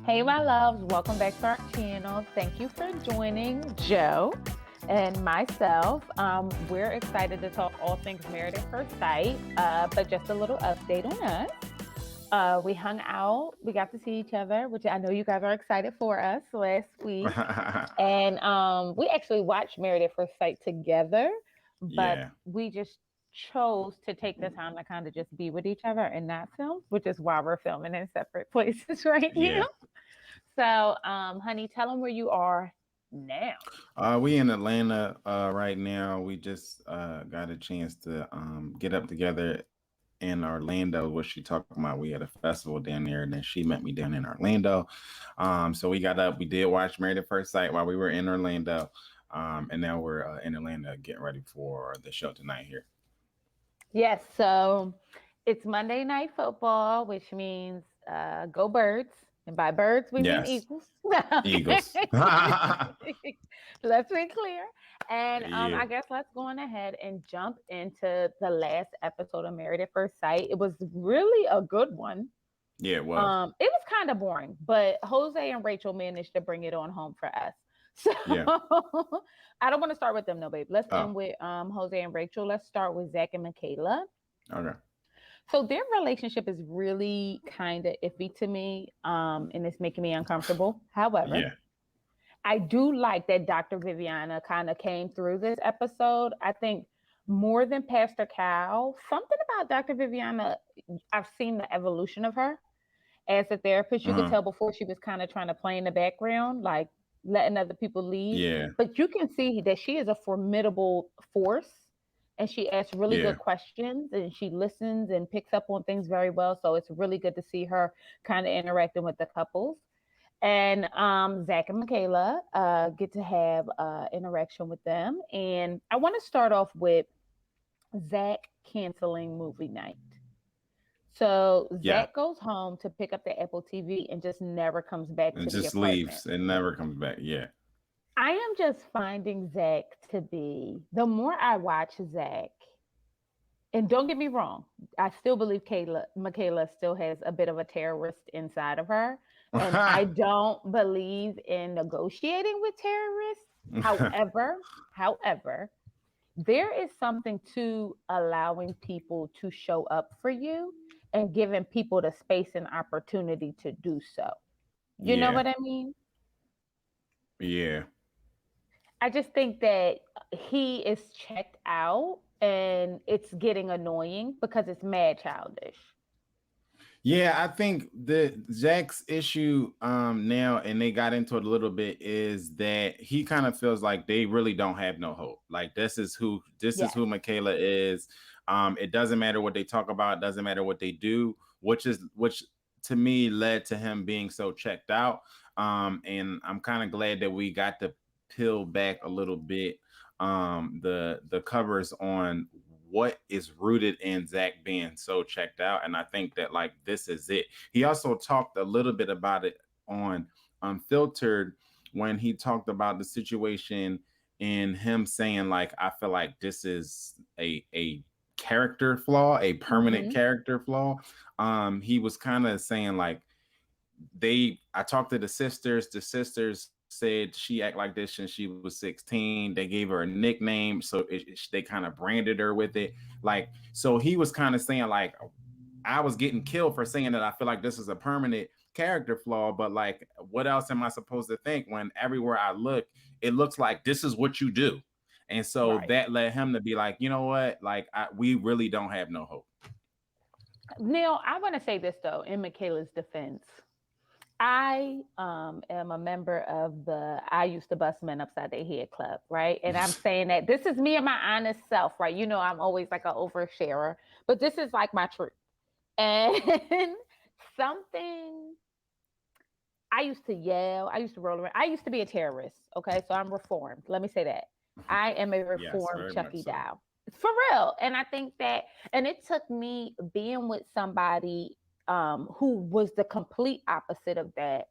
Hey, my loves, welcome back to our channel. Thank you for joining Joe and myself. We're excited to talk all things Married at First Sight, but just a little update on us. We hung out, we got to see each other, which I know you guys are excited for us last week. And we actually watched Married at First Sight together, but Yeah. we just chose to take the time to kind of just be with each other and not film, which is why we're filming in separate places right now. Yeah. So, honey, tell them where you are now. We in Atlanta right now. We just got a chance to get up together in Orlando. What she talking about? We had a festival down there, and then she met me down in Orlando. So we got up. We did watch Married at First Sight while we were in Orlando, and now we're in Atlanta getting ready for the show tonight here. Yes, so it's Monday Night Football, which means go Birds. And by birds, we mean Yes, Eagles. Eagles. Let's be clear. And Yeah, I guess let's go on ahead and jump into the last episode of Married at First Sight. It was really a good one. yeah, it was. It was kind of boring, but Jose and Rachel managed to bring it on home for us. So Yeah. I don't want to start with them, no, babe. Let's end Oh, with Jose and Rachel. Let's start with Zach and Michaela. okay. So their relationship is really kind of iffy to me, and it's making me uncomfortable. However, Yeah. I do like that Dr. Viviana kind of came through this episode. I think more than Pastor Cal, something about Dr. Viviana, I've seen the evolution of her as a therapist. You could Uh-huh. tell before she was kind of trying to play in the background, like letting other people lead. Yeah. But you can see that she is a formidable force and she asks really good Yeah. questions and she listens and picks up on things very well. So it's really good to see her kind of interacting with the couples. And Zach and Michaela get to have interaction with them. And I want to start off with Zach canceling movie night. So Yeah. Zach goes home to pick up the Apple TV and just never comes back And to the just apartment. leaves and never comes back. Yeah. I am just finding Zach to be, the more I watch Zach, and don't get me wrong, I still believe Michaela still has a bit of a terrorist inside of her. And I don't believe in negotiating with terrorists. However, there is something to allowing people to show up for you and giving people the space and opportunity to do so. You know Yeah. what I mean? Yeah. I just think that he is checked out and it's getting annoying because it's mad childish. Yeah, I think the Jack's issue now, and they got into it a little bit, is that he kind of feels like they really don't have no hope. Like this is who Yes. Michaela is. It doesn't matter what they talk about, doesn't matter what they do, which to me led to him being so checked out. And I'm kind of glad that we got to peel back a little bit the covers on what is rooted in Zach being so checked out. And I think that like this is it. He also talked a little bit about it on Unfiltered when he talked about the situation in him saying like I feel like this is a character flaw, a permanent Hmm. character flaw. He was kind of saying like I talked to the sisters said she act like this since she was 16. They gave her a nickname, so they kind of branded her with it. Like, so he was kind of saying like I was getting killed for saying that I feel like this is a permanent character flaw, but like what else am I supposed to think when everywhere I look it looks like this is what you do. And so Right. that led him to be like, you know what, like we really don't have no hope. Neil, I want to say this though, in Michaela's defense. I am a member of the I used to bust men upside their head club, right? And I'm saying that this is me and my honest self, right? You know, I'm always like an oversharer, but this is like my truth. And something I used to yell, I used to roll around, I used to be a terrorist. Okay, so I'm reformed. Let me say that. I am a Yes, reformed very much Chucky so. Doll. For real. And I think that, and it took me being with somebody who was the complete opposite of that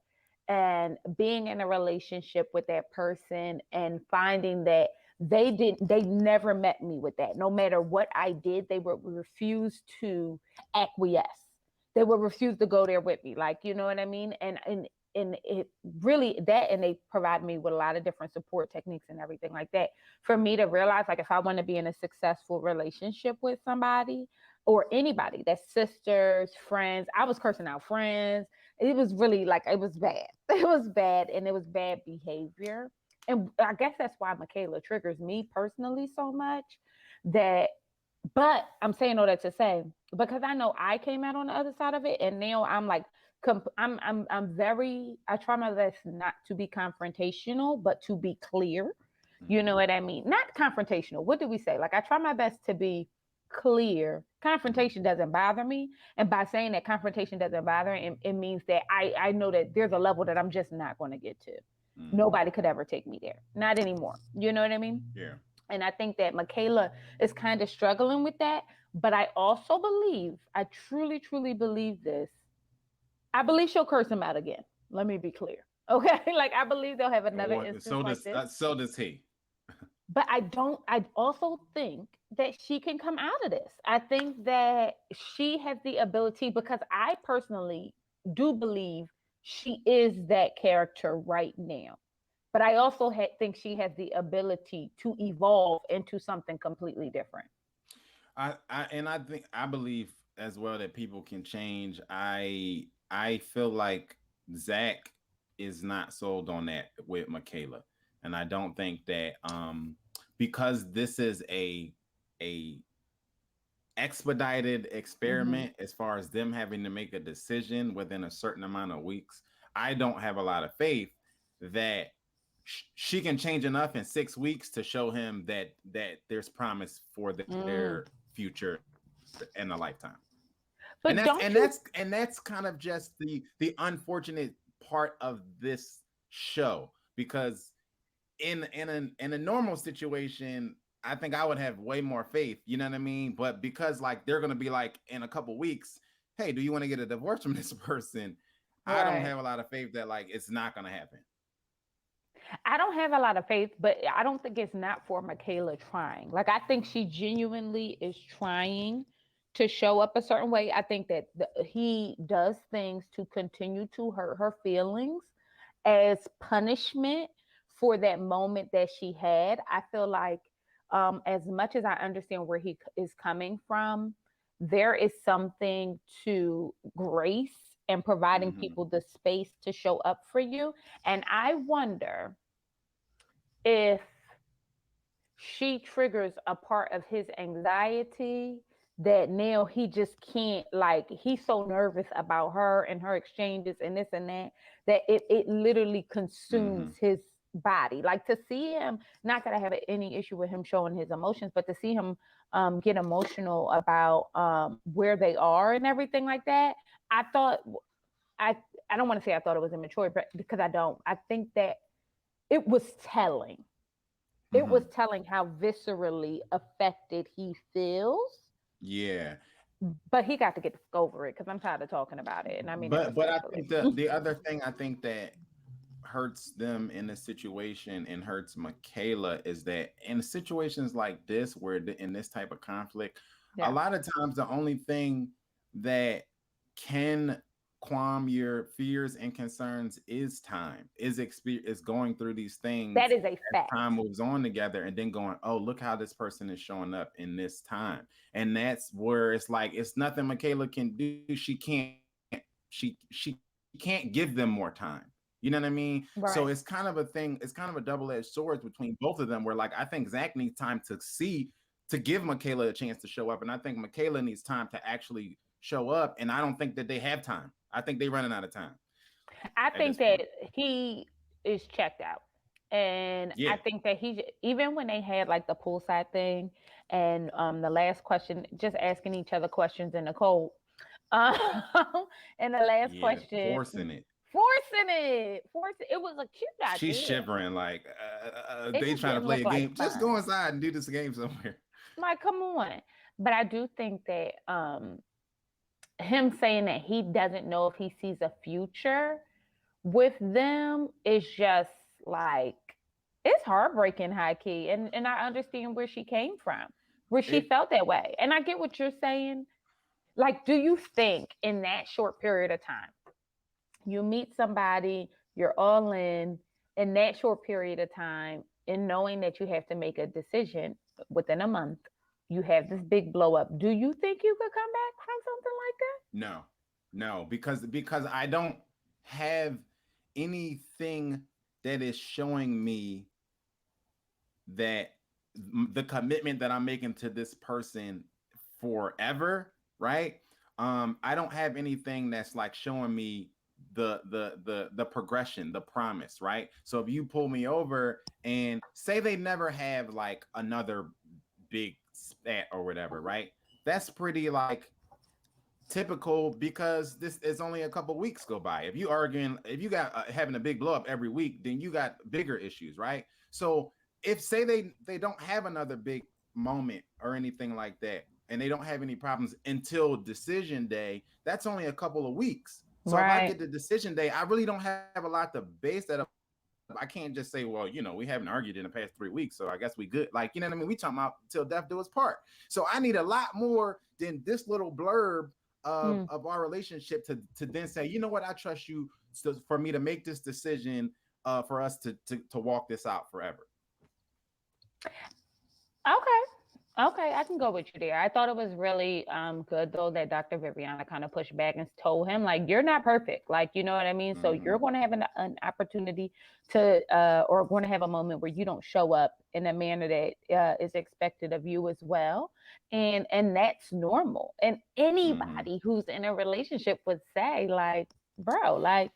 and being in a relationship with that person and finding that they never met me with that. No matter what I did, they would refuse to acquiesce. They would refuse to go there with me. Like, you know what I mean? And it really that, and they provide me with a lot of different support techniques and everything like that for me to realize, like, if I want to be in a successful relationship with somebody or anybody, that's sisters, friends. I was cursing out friends. It was really like, it was bad. It was bad, and it was bad behavior. And I guess that's why Michaela triggers me personally so much. That, but I'm saying all that to say, because I know I came out on the other side of it, and now I'm like, I'm very. I try my best not to be confrontational, but to be clear. You know Mhm. what I mean? Not confrontational. What do we say? Like, I try my best to be clear. Mhm. Confrontation doesn't bother me, and by saying that confrontation doesn't bother, it means that I know that there's a level that I'm just not going to get to. Mhm. Nobody could ever take me there. Not anymore. You know what I mean? Yeah. And I think that Michaela is kind of struggling with that. But I also believe, I truly, truly believe this. I believe she'll curse him out again. Let me be clear. Okay. Like, I believe they'll have another Well, instance like this. so does he. But I don't, I also think that she can come out of this. I think that she has the ability, because I personally do believe she is that character right now. But I also think she has the ability to evolve into something completely different. I think I believe as well that people can change. I feel like Zach is not sold on that with Michaela, and I don't think that because this is a expedited Hmm. experiment as far as them having to make a decision within a certain amount of weeks. I don't have a lot of faith that she can change enough in 6 weeks to show him that there's promise for Mm. their future in a lifetime. And But don't you? that's kind of just the unfortunate part of this show, because in a normal situation, I think I would have way more faith. You know what I mean? But because like they're gonna be like in a couple weeks, hey, do you want to get a divorce from this person? I don't Right. have a lot of faith that like it's not gonna happen. I don't have a lot of faith, but I don't think it's not for Michaela trying. Like, I think she genuinely is trying to show up a certain way. I think that he does things to continue to hurt her feelings as punishment for that moment that she had. I feel like, as much as I understand where he is coming from, there is something to grace and providing Hmm. people the space to show up for you. And I wonder if she triggers a part of his anxiety that now he just can't, like, he's so nervous about her and her exchanges and this and that, that it literally Hmm. consumes his body. Like, to see him, not that I have any issue with him showing his emotions, but to see him get emotional about where they are and everything like that, I thought, i I don't want to say I thought it was immature, but because I think that it was telling. It was Hmm. telling how viscerally affected he feels, Yeah. but he got to get over it, because I'm tired of talking about it, and I mean that But I respectfully. think the other thing I think that hurts them in this situation and hurts Michaela is that in situations like this, where in this type of conflict, a Yeah, lot of times the only thing that can calm your fears and concerns is time, is going through these that things is a as time fact. moves on together, and then going, oh, look how this person is showing up in this time. And that's where it's like it's nothing Michaela can do. She can't give them more time. You know what I mean? So it's kind of Right. a thing, it's kind of a double-edged sword between both of them, where like I think Zach needs time to give Michaela a chance to show up. And I think Michaela needs time to actually show up. And I don't think that they have time. I think they're running out of time I at think this that point. he is checked out. And I Yeah. think that even when they had like the poolside thing, and the last question, just asking each other questions in the cold. Um, and the last Yeah. question, Forcing it. forcing it was a cute She's idea. shivering like It they just trying to didn't play look a like game. Just go fun. inside and do this game somewhere. Like, come on. But I do think that him saying that he doesn't know if he sees a future with them is just like, it's heartbreaking, high key. And I understand where she came from, where she It felt that way. And I get what you're saying. Like, do you think in that short period of time You meet somebody, you're all in that short period of time, and knowing that you have to make a decision within a month, you have this big blow up. Do you think you could come back from something like that? No, no, because I don't have anything that is showing me that the commitment that I'm making to this person forever, right? I don't have anything that's like showing me the progression, the promise, right? So if you pull me over and say they never have like another big spat or whatever, right? That's pretty like typical because this is only a couple weeks go by. If you arguing, if you got having a big blow up every week, then you got bigger issues, right? So if say they don't have another big moment or anything like that, and they don't have any problems until decision day, that's only a couple of weeks. So if I Right. get the decision day, I really don't have a lot to base that up. I can't just say, well, we haven't argued in the past 3 weeks, so I guess we good. Like, you know what I mean? We talking about till death do us part. So I need a lot more than this little blurb Mm. of our relationship to then say, you know what, I trust you for me to make this decision, for us to walk this out forever. Okay. Okay, I can go with you there. I thought it was really good though that Dr. Viviana kind of pushed back and told him like you're not perfect. Like, you know what I mean? So you're Mm-hmm. going to have an opportunity to or going to have a moment where you don't show up in a manner that is expected of you as well. And that's normal. And Mm-hmm. anybody who's in a relationship would say like, bro, like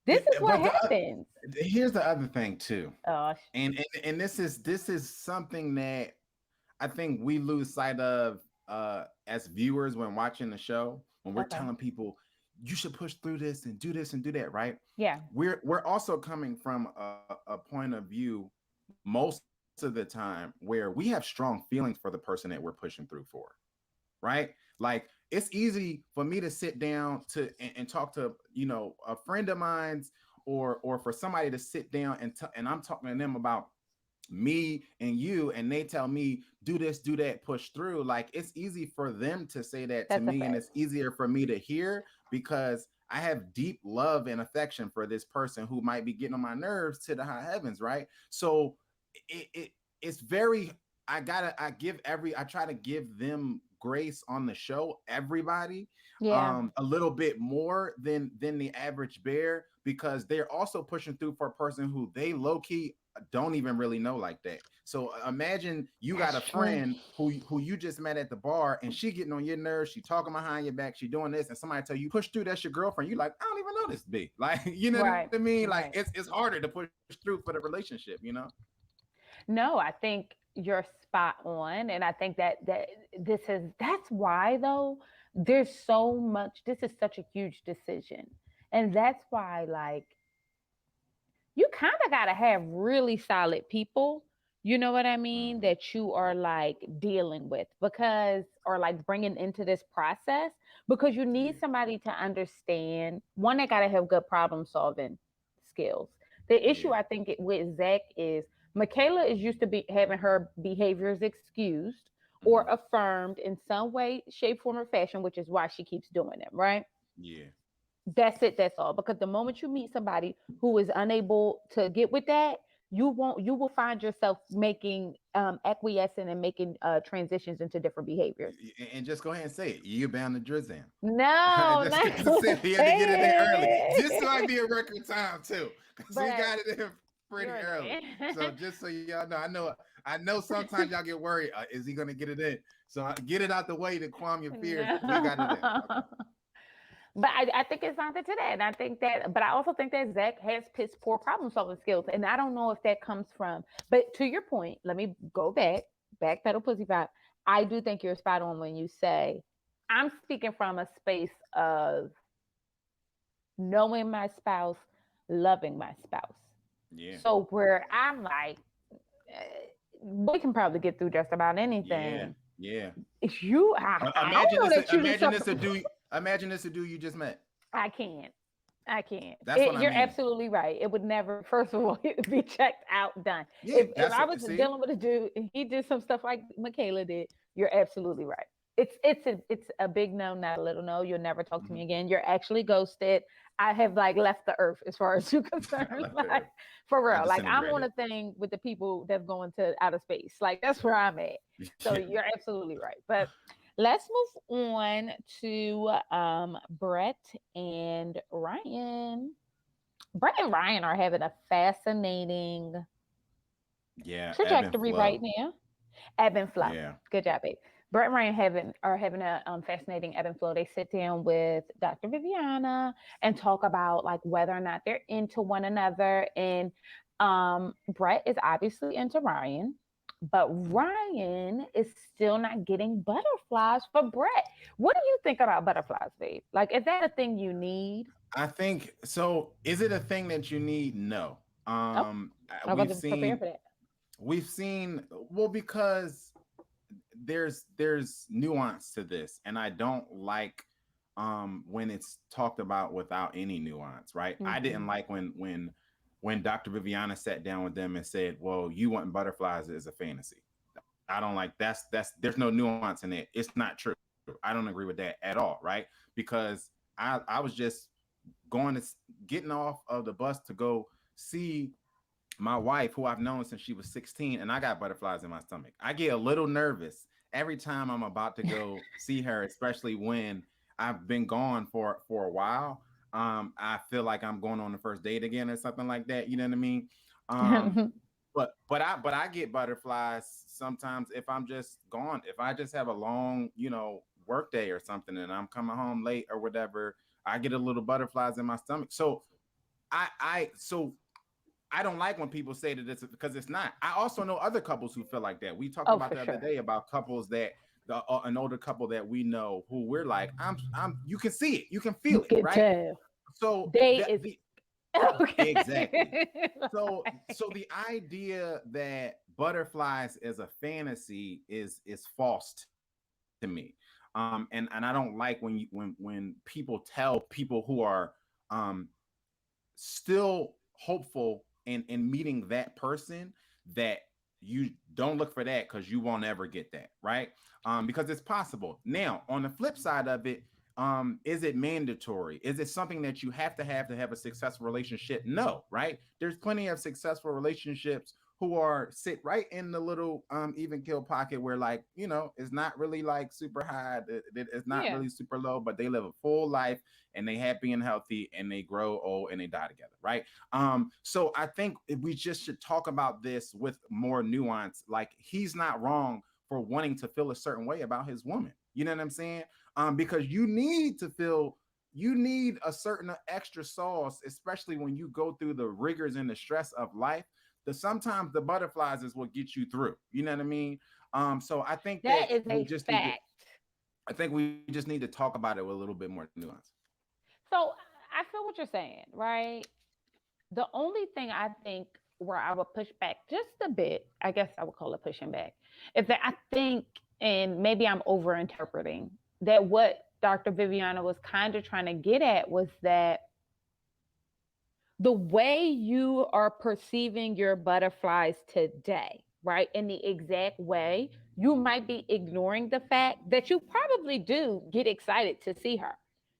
this is what But happens. here's the other thing too, Oh, and this is something that I think we lose sight of as viewers when watching the show, when we're okay. telling people you should push through this and do that, right? Yeah. We're also coming from a point of view most of the time where we have strong feelings for the person that we're pushing through for, right? Like it's easy for me to sit down and talk to, a friend of mine's, or for somebody to sit down and I'm talking to them about me and you, and they tell me do this, do that, push through. Like it's easy for them to say that to That's a me, and fact. it's easier for me to hear because I have deep love and affection for this person who might be getting on my nerves to the high heavens, right? So it's very, I try to give them grace on the show, everybody, Yeah. a little bit more than the average bear, because they're also pushing through for a person who they low-key don't even really know like that. So imagine you got That's a true. friend who you just met at the bar, and she getting on your nerves, she talking behind your back, she doing this, and somebody tell you push through, that's your girlfriend. You like, I don't even know this big. Like, you know what I Right. mean? Like Right. it's harder to push through for the relationship. No, I think you're spot on. And I think that this is that's why though, there's so much, this is such a huge decision. And that's why like you kind of got to have really solid people, you know what I mean, Mm-hmm. that you are like dealing with because, or like bringing into this process because you need Yeah. somebody to understand. One, they got to have good problem solving skills. The issue Yeah. I think with Zach is Michaela is used to be having her behaviors excused or Mm-hmm. affirmed in some way, shape, form, or fashion, which is why she keeps doing them, right? Yeah. That's it. That's all. Because the moment you meet somebody who is unable to get with that, you will find yourself making acquiescing and making transitions into different behaviors. And just go ahead and say it. You're bound to drizzle. No, Just not because I gonna said he had to get it in early. This say might it. be a record time too, because we But got it in pretty you're early. annoying. So just so y'all know, I know sometimes y'all get worried. Is he gonna get it in? So get it out the way to calm your fears. We got it in. Okay. No. But I think it's something to that. And I think that, but I also think that Zach has piss poor problem solving skills. And I don't know if that comes from, but to your point, let me go backpedal pussy pop. I do think you're spot on when you say, I'm speaking from a space of knowing my spouse, loving my spouse. Yeah. So where I'm like, we can probably get through just about Yeah. anything. Yeah. It's you, I Imagine don't this. know that you do Imagine this something. a dude. Imagine this a dude you just met. I can't. I can't. That's what I You're mean. absolutely right. It would never. First of all, it would be checked out, done. Yeah. If That's I what. was See. dealing with a dude and he did some stuff like Michaela did, you're absolutely right. It's a big no, not a little no. You'll never talk to Mm-hmm. me again. You're actually ghosted. I have like left the earth as far as you're I concerned. left the Like earth. for I real. Like I'm on disintegrated. a thing with the people that's going to outer space. Like that's where I'm at. So Yeah. you're absolutely right. But let's move on to Brett and Ryan. Brett and Ryan are having a fascinating Yeah. Ebb and trajectory right flow. now. Ebb and flow. Yeah. Good job, babe. Brett and Ryan are having a fascinating ebb and flow. They sit down with Dr. Viviana and talk about like whether or not they're into one another. And Brett is obviously into Ryan, but Ryan is still not getting butterflies for Brett. What do you think about butterflies, babe? Like, is that a thing you need? I think so. Is it a thing that you need? No. Oh, I We've wasn't prepared seen for that. well, because there's nuance to this, and I don't like when it's talked about without any nuance, right? I didn't Mm-hmm. like when Dr. Viviana sat down with them and said, well, you want butterflies is a fantasy. I don't like that's there's no nuance in it. It's not true. I don't agree with that at all, right? Because I was just going to getting off of the bus to go see my wife, who I've known since she was 16, and I got butterflies in my stomach. I get a little nervous every time I'm about to go see her, especially when I've been gone for a while. I feel like I'm going on the first date again or something like that. You know what I mean? Um, but I get butterflies sometimes if I'm just gone. If I just have a long, work day or something, and I'm coming home late or whatever, I get a little butterflies in my stomach. So so I don't like when people say that it's because it's not. I also know other couples who feel like that. We talked Oh, about for the other sure. day about couples that an older couple that we know who we're like, I'm. You can see it, you can You feel it, can right? tell. So They that is the exactly. okay. So the idea that butterflies is a fantasy is false to me. And I don't like when people tell people who are um still hopeful in meeting that person that you don't look for that because you won't ever get that, right? Because it's possible. Now on the flip side of it, is it mandatory? Is it something that you have to have a successful relationship? No, right? There's plenty of successful relationships who are sit right in the little even kill pocket where, like, it's not really like super high, it's not Yeah. really super low, but they live a full life and they happy and healthy and they grow old and they die together, right? So I think we just should talk about this with more nuance. Like, he's not wrong for wanting to feel a certain way about his woman. You know what I'm saying? Because you need a certain extra sauce, especially when you go through the rigors and the stress of life. That sometimes the butterflies is what gets you through. You know what I mean? So I think that That is we a just need to. fact. I think we just need to talk about it with a little bit more nuance. So I feel what you're saying, right? The only thing I think where I would push back just a bit, I guess I would call it pushing back, is that I think, and maybe I'm over interpreting, that what Dr. Viviana was kind of trying to get at was that the way you are perceiving your butterflies today, right, in the exact way, you might be ignoring the fact that you probably do get excited to see her.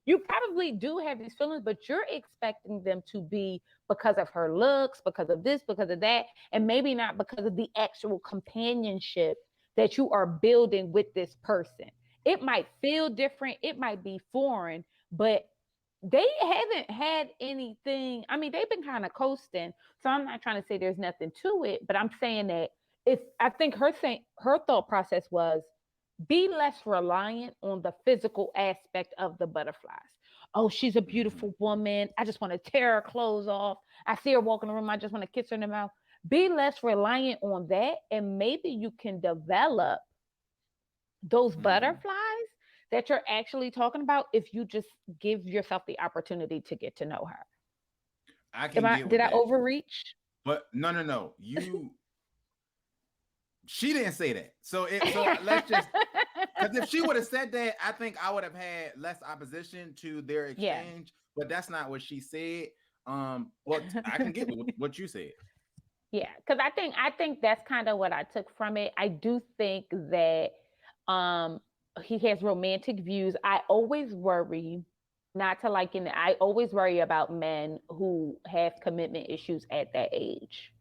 You probably do have these feelings, but you're expecting them to be because of her looks, because of this, because of that, and maybe not because of the actual companionship that you are building with this person. It might feel different, it might be foreign, but they haven't had anything. I mean, they've been kind of coasting. So I'm not trying to say there's nothing to it, but I'm saying that if I think her thought process was be less reliant on the physical aspect of the butterflies. Oh, she's a Mhm. beautiful woman. I just want to tear her clothes off. I see her walk in the room. I just want to kiss her in the mouth. Be less reliant on that. And maybe you can develop those Mhm. butterflies that you're actually talking about if you just give yourself the opportunity to get to know her. I Am can I get did with I that, overreach? but no, no, no. She didn't say that. So let's just because if she would have said that, I think I would have had less opposition to their Yeah. exchange. But that's not what she said. But I can get with what you said. Yeah, because I think that's kind of what I took from it. I do think that um he has romantic views. I always worry not to like, and I always worry about men who have commitment issues at that age.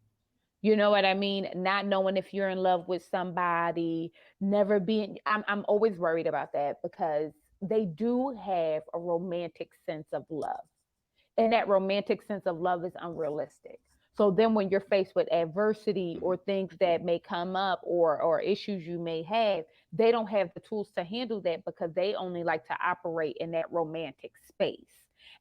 You know what I mean? Not knowing if you're in love with somebody, never being, I'm always worried about that because they do have a romantic sense of love. And that romantic sense of love is unrealistic. So then when you're faced with adversity or things that may come up or issues you may have, they don't have the tools to handle that because they only like to operate in that romantic space.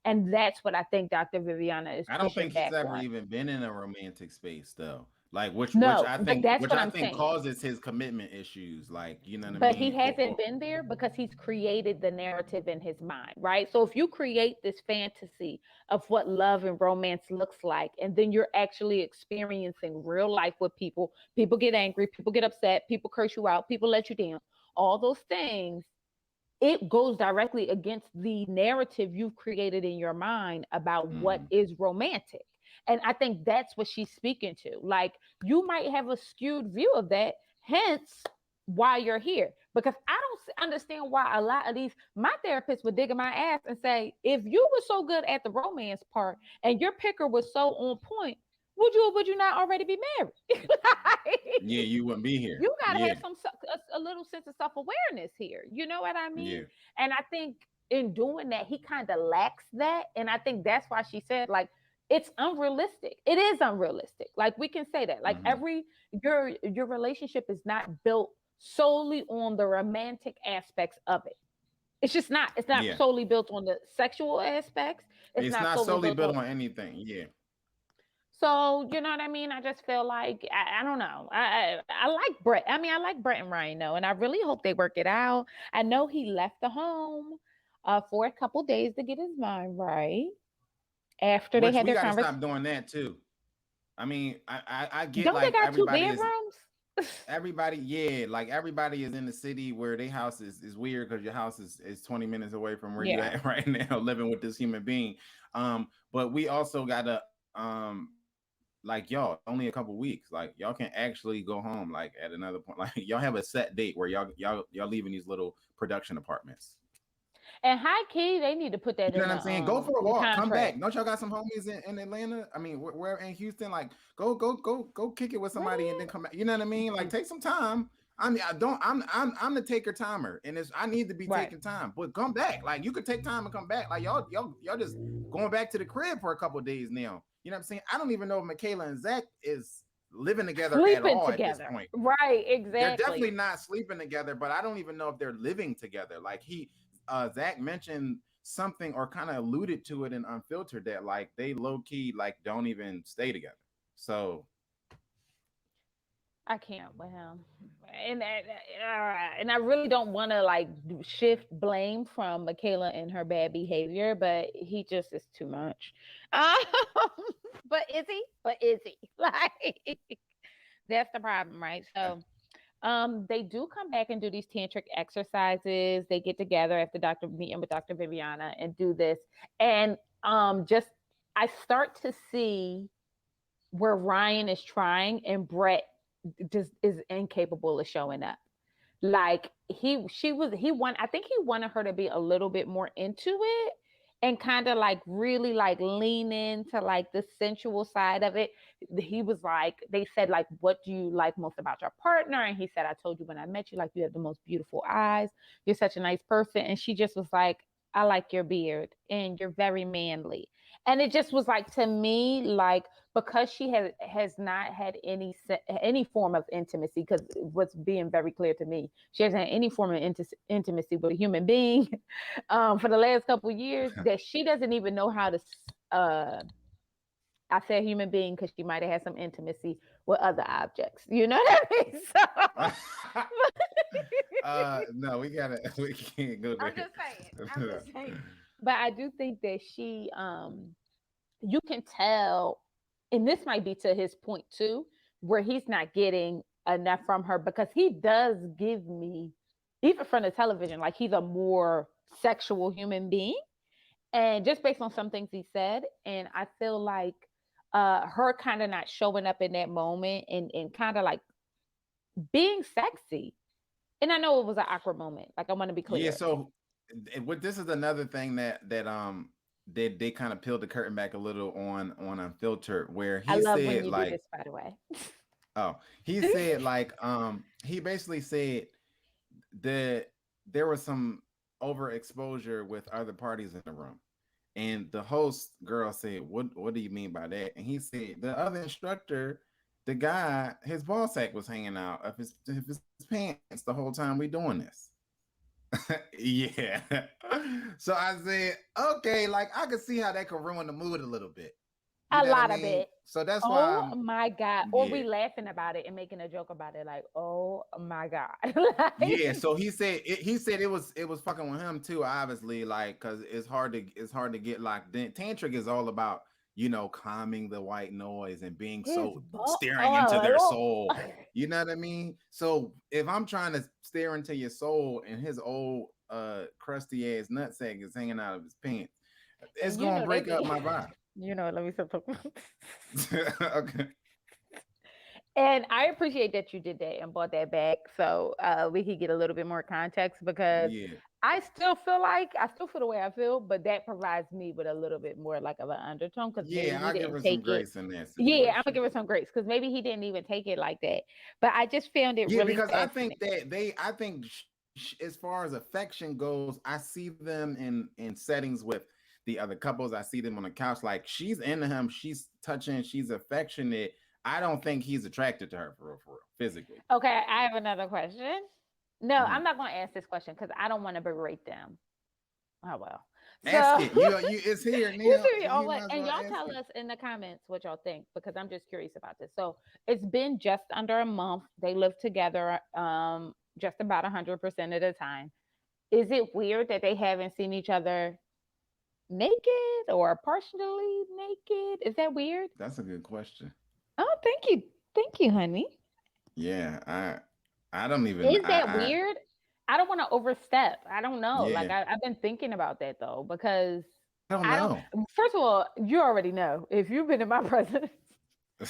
And that's what I think Dr. Viviana is I don't pushing think he's back ever on. even been in a romantic space though. Like No, but that's which what I I'm think saying. causes his commitment issues. Like, you know what I But he mean? hasn't been there because he's created the narrative in his mind, right? So if you create this fantasy of what love and romance looks like, and then you're actually experiencing real life with people, people get angry, people get upset, people curse you out, people let you down, all those things, it goes directly against the narrative you've created in your mind about what Mhm. is romantic. And I think that's what she's speaking to. Like, you might have a skewed view of that, hence why you're here. Because I don't understand why a lot of these, my therapists would dig in my ass and say, if you were so good at the romance part and your picker was so on point, would you not already be married? Yeah, Like, you wouldn't be here. you got to Yeah. have a little sense of self-awareness here, you know what I mean? Yeah. And I think in doing that he kind of lacks that, and I think that's why she said, like, it's unrealistic. It is unrealistic, like, we can say that, like, Hmm. every your relationship is not built solely on the romantic aspects of it. It's not Yeah. solely built on the sexual aspects. It's It's not not solely solely built built on, on anything. Yeah. so you know what I mean. I just feel like I don't know. I like Brett. I mean, I like Brett and Ryan though, and I really hope they work it out. I know he left the home for a couple days to get his mind right after they Which had we their got to conversation. stop doing that too. I mean, I get Don't they like got two bedrooms? everybody, yeah, like everybody is in the city where their house is weird because your house is 20 minutes away from where you Yeah. at right now, living with this human being. But we also gotta like y'all, it's only a couple weeks. Like y'all can actually go home like at another point. Like y'all have a set date where y'all leaving these little production apartments. And high key, they need to put that You know in what I'm saying? Go for a the walk, come back. contract. Don't y'all got some homies in Atlanta? I mean, where in Houston? Like, go kick it with somebody and then Really? come back. You know what I mean? Like, take some time. I mean, I don't. I'm the taker timer, and it's I need to be Right. taking time. But come back. Like, you could take time and come back. Like, y'all just going back to the crib for a couple of days now. You know what I'm saying? I don't even know if Michaela and Zach is living together at Sleeping all at this together. point. Right. They're definitely Exactly. not sleeping together, but I don't even know if they're living together. Like Zach mentioned something or kind of alluded to it in Unfiltered that like they low key like don't even stay together. So I can't with him, and I really don't want to like shift blame from Michaela and her bad behavior, but he just is too much. Um, but is he? But is he? Like, that's the problem, right? So they do come back and do these tantric exercises. They get together after Dr. meeting with Dr. Viviana and do this, and just I start to see where Ryan is trying and Brett just is incapable of showing up. Like he want I think he wanted her to be a little bit more into it and kind of like really like lean into like the sensual side of it. He was like, they said, like, what do you like most about your partner? And he said, I told you when I met you, like, you have the most beautiful eyes. You're such a nice person. And she just was like, I like your beard and you're very manly. And it just was like, to me, like, because she has not had any form of intimacy, because what's being very clear to me, she hasn't had any form of intimacy with a human being for the last couple of years, that she doesn't even know how to I say human being because she might have had some intimacy with other objects, you know what I mean? no, we gotta we can't go I'm there. just saying, I'm just saying, but I do think that she you can tell, and this might be to his point too, where he's not getting enough from her, because he does give me, even from the television, like, he's a more sexual human being. And just based on some things he said, and I feel like her kind of not showing up in that moment and kind of like being sexy. And I know it was an awkward moment. Like, I want to be Yeah, clear. what this is another thing they kind of peeled the curtain back a little on Unfiltered, where I he love when said you do like, this, by the way. oh, he said like, he basically said that there was some overexposure with other parties in the room. And the host girl said, what do you mean by that? And he said the other instructor, the guy, his ball sack was hanging out of his pants the whole time we doing this. Yeah. So I said, okay, like I could see how that could ruin the mood a little bit. You A know what I lot of mean? it. So that's why Oh I'm, my God. Or yeah. we laughing about it and making a joke about it, like, oh my God. Yeah, Like, so he said it was fucking with him too, obviously, like because it's hard to get locked in. Tantric is all about calming the white noise and being his so ball. staring into their Oh, soul. You know what I mean? So if I'm trying to stare into your soul and his old crusty ass nutsack is hanging out of his pants, it's and you gonna know they break up be, my vibe. let me stop talking. Okay. And I appreciate that you did that and brought that back so we could get a little bit more context because Yeah. I still feel the way I feel, but that provides me with a little bit more like of an undertone because maybe Yeah, he I give didn't her some take it. grace in that Yeah, I'm gonna situation. give her some grace because maybe he didn't even take it like that. But I just found it Yeah, really because I think fascinating. that I think as far as affection goes, I see them in settings with the other couples. I see them on the couch, like she's into him, she's touching, she's affectionate. I don't think he's attracted to her for real, physically. Okay, I have another question. No, Mhm. I'm not gonna ask this question because I don't want to berate them. Oh well. Ask So it. You it's here, you Neil. see me all You like, might as and well y'all ask tell it. us in the comments what y'all think because I'm just curious about this. So it's been just under a month. They live together, just about 100% of the time. Is it weird that they haven't seen each other naked or partially naked? Is that weird? That's a good question. Oh, thank you, honey. Yeah, I don't even Is that weird? I don't want to overstep. I don't know. Like yeah, I've been thinking about that though because I don't I don't. know. First of all, you already know if you've been in my presence.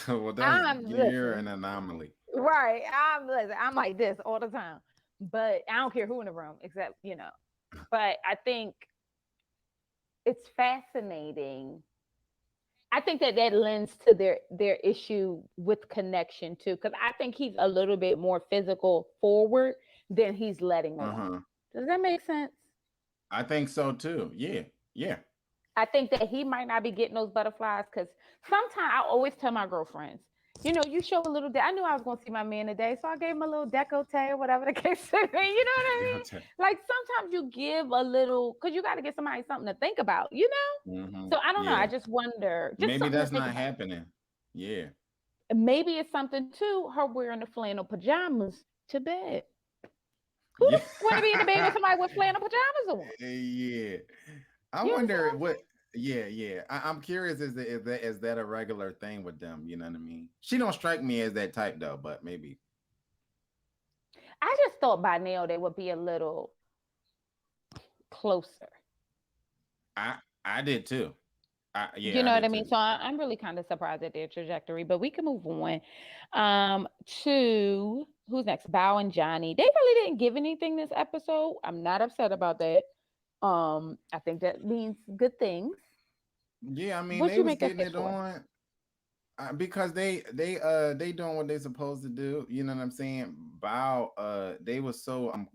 Well, that's I'm you're listen, an anomaly. right. I'm like this all the time. But I don't care who in the room, except But I think it's fascinating. I think that that lends to their issue with connection too, because I think he's a little bit more physical forward than he's letting on. Uh-huh. Does that make sense? I think so too. Yeah. Yeah. I think that he might not be getting those butterflies because sometimes I always tell my girlfriends, you show a little. I knew I was going to see my man today, so I gave him a little decollete or whatever the case may be. You know what I mean? Like sometimes you give a little because you got to give somebody something to think about. Hmm. So I don't know. I Yeah. just wonder, just Maybe something to that's think not about. happening. Yeah. Maybe it's something too. Her wearing the flannel pajamas to bed. Who Yeah. the want to be in the bed with somebody with flannel pajamas on? Yeah. I You understand wonder what I'm what. saying? Yeah, yeah. I'm curious. Is that a regular thing with them? You know what I mean? She don't strike me as that type though, but maybe. I just thought by now they would be a little closer. I did too. You Yeah, I know what did I mean? too. So I'm really kind of surprised at their trajectory, but we can move on. To who's next? Bao and Johnny. They really didn't give anything this episode. I'm not upset about that. I think that means good things. Yeah, I mean What they you was make that getting face it for? on. Because they doing what they supposed to do. You know what I'm saying? Bow they was so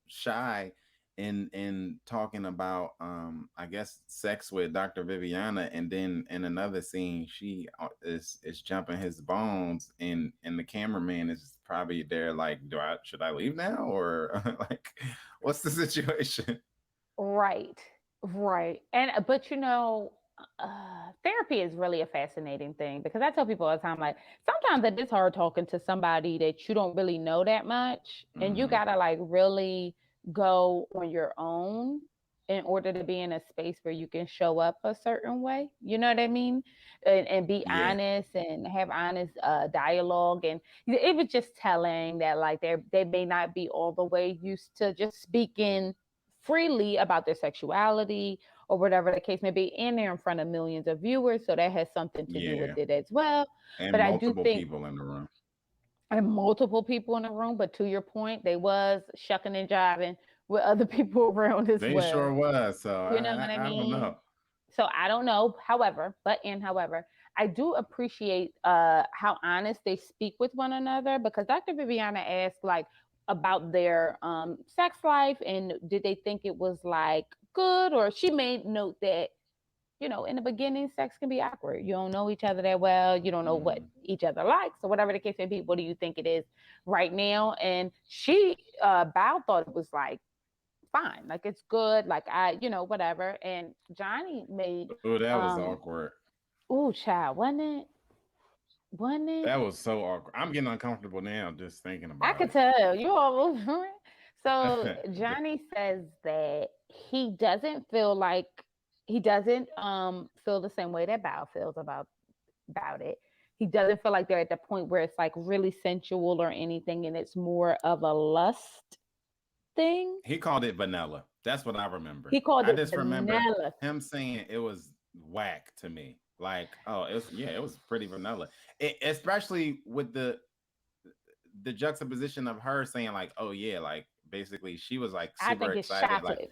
shy in talking about I guess sex with Dr. Viviana, and then in another scene she is jumping his bones, and the cameraman is probably there like, do I should I leave now, or like what's the situation? Right, right. And but therapy is really a fascinating thing because I tell people all the time, like sometimes it is hard talking to somebody that you don't really know that much, and you Hmm. gotta like really go on your own in order to be in a space where you can show up a certain way. You know what I mean? And be Yeah. honest and have honest dialogue. And it was just telling that like they may not be all the way used to just speaking freely about their sexuality or whatever the case may be, and they're in front of millions of viewers, so that has something to do with Yeah. it as well. And But I do multiple think people in the room. and multiple people in the room, but to your point, they was shucking and jiving with other people around as They sure well. was. So You know what I I don't mean? know. So I don't know. However, I do appreciate how honest they speak with one another, because Dr. Viviana asked like about their sex life and did they think it was like good, or she made note that in the beginning, sex can be awkward. You don't know each other that well. You don't know what Mm. each other likes, or whatever the case may be. What do you think it is right now? And Bao thought it was like fine, like it's good, like whatever. And Johnny made, Oh, that was um, awkward. ooh, child, wasn't it? Wasn't it? That was so awkward. I'm getting uncomfortable now just thinking I about could it. tell you all. So Johnny says that he doesn't feel the same way that Bao feels about it. He doesn't feel like they're at the point where it's like really sensual or anything, and it's more of a lust thing. He called it vanilla. That's what I remember. He called I it just remember vanilla. him saying it was whack to me. Like, oh, it was pretty vanilla. Especially with the juxtaposition of her saying like, oh yeah, like basically she was like I super think it's excited, like, chocolate.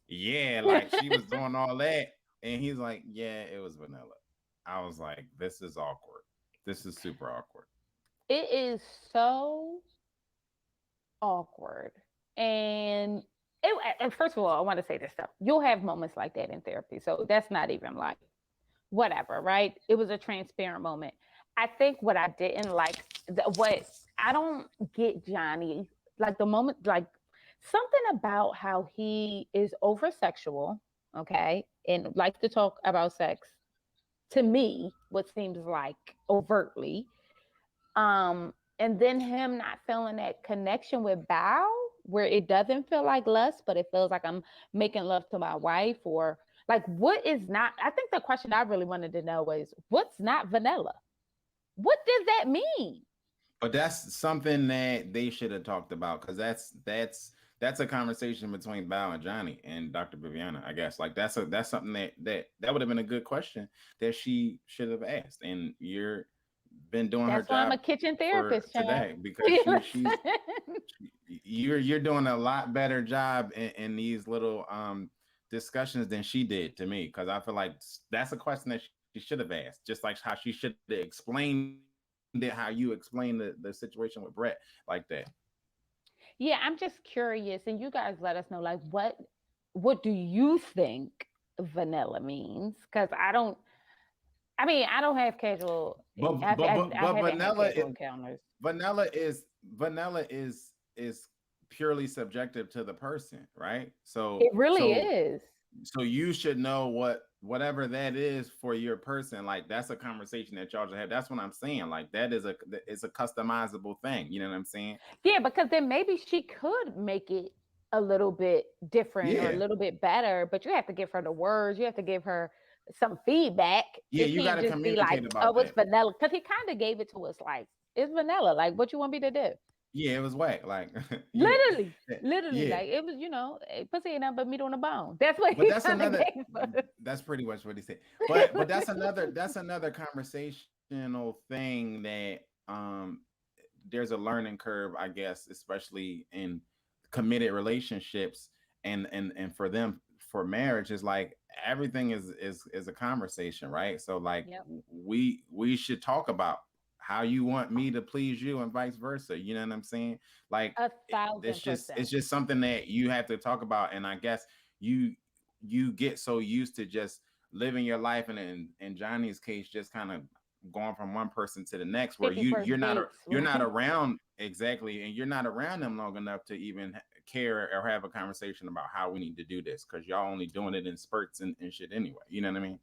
yeah, like she was doing all that, and he's like, yeah, it was vanilla. I was like, this is awkward. This is super awkward. It is so awkward. And first of all, I want to say this stuff. You'll have moments like that in therapy. So that's not even like whatever, right? It was a transparent moment. I think what I didn't like, what I don't get Johnny, like the moment, like something about how he is over sexual, okay, and likes to talk about sex to me, what seems like overtly, and then him not feeling that connection with Bao, where it doesn't feel like lust, but it feels like I'm making love to my wife, or like what is not. I think the question I really wanted to know was what's not vanilla. What does that mean? But that's something that they should have talked about, because that's a conversation between Bao and Johnny and Dr. Viviana, I guess. Like that's something that would have been a good question that she should have asked. And you're been doing her That's why I'm a job kitchen for therapist, child. today, because Listen. you're doing a lot better job in these little discussions than she did to me, because I feel like that's a question that she should have asked, just like how she should have explained it, how you explained the situation with Brett like that. Yeah, I'm just curious, and you guys let us know, like, what do you think vanilla means? Because I don't. I mean, I don't have casual. I But haven't had casual encounters. vanilla is purely subjective to the person, right? It really is. So you should know whatever that is for your person. Like that's a conversation that y'all should have. That's what I'm saying. Like that is it's a customizable thing. You know what I'm saying? Yeah, because then maybe she could make it a little bit different or a Yeah. little bit better, but you have to give her the words. You have to give her some feedback. Yeah, It you got can't to just be like, communicate about oh, it's that. vanilla. Because he kind of gave it to us like, it's vanilla. Like, what you want me to do? Yeah, it was whack. Like, yeah, Literally, literally, yeah. like it was, pussy ain't nothing but meat on the bone. That's what But he that's kind of another. gave us. That's pretty much what he said. But that's another conversational thing that there's a learning curve, I guess, especially in committed relationships, and for them, for marriage is like everything is a conversation, right? So like Yep, we should talk about how you want me to please you and vice versa. You know what I'm saying? Like a it's thousand just it's percent. just something that you have to talk about. And I guess you you get so used to just living your life, and in Johnny's case, just kind of going from one person to the next, where 51st dates, you're not right? around, exactly, and you're not around them long enough to even care or have a conversation about how we need to do this, because y'all only doing it in spurts and shit anyway. You know what I mean?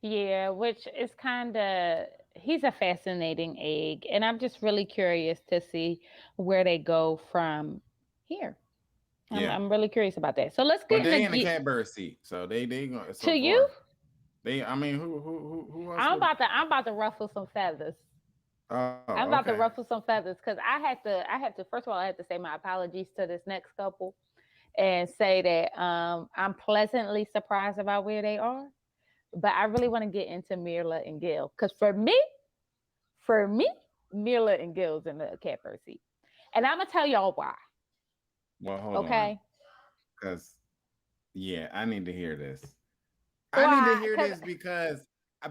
Yeah, which is kind of, he's a fascinating egg. And I'm just really curious to see where they go from here. Yeah. I'm really curious about that. So let's But get in they the in the catbird seat, so they go to so you. far. They, I mean, who else would? I'm about to ruffle some feathers. Oh, I'm okay. about to ruffle some feathers because I had to, first of all, I had to say my apologies to this next couple and say that I'm pleasantly surprised about where they are. But I really want to get into Mirla and Gil because for me, Mirla and Gil's in the catbird seat, and I'm gonna tell y'all why. Well, hold on. Okay, Because yeah, I need to hear this. I need to Why? hear Because this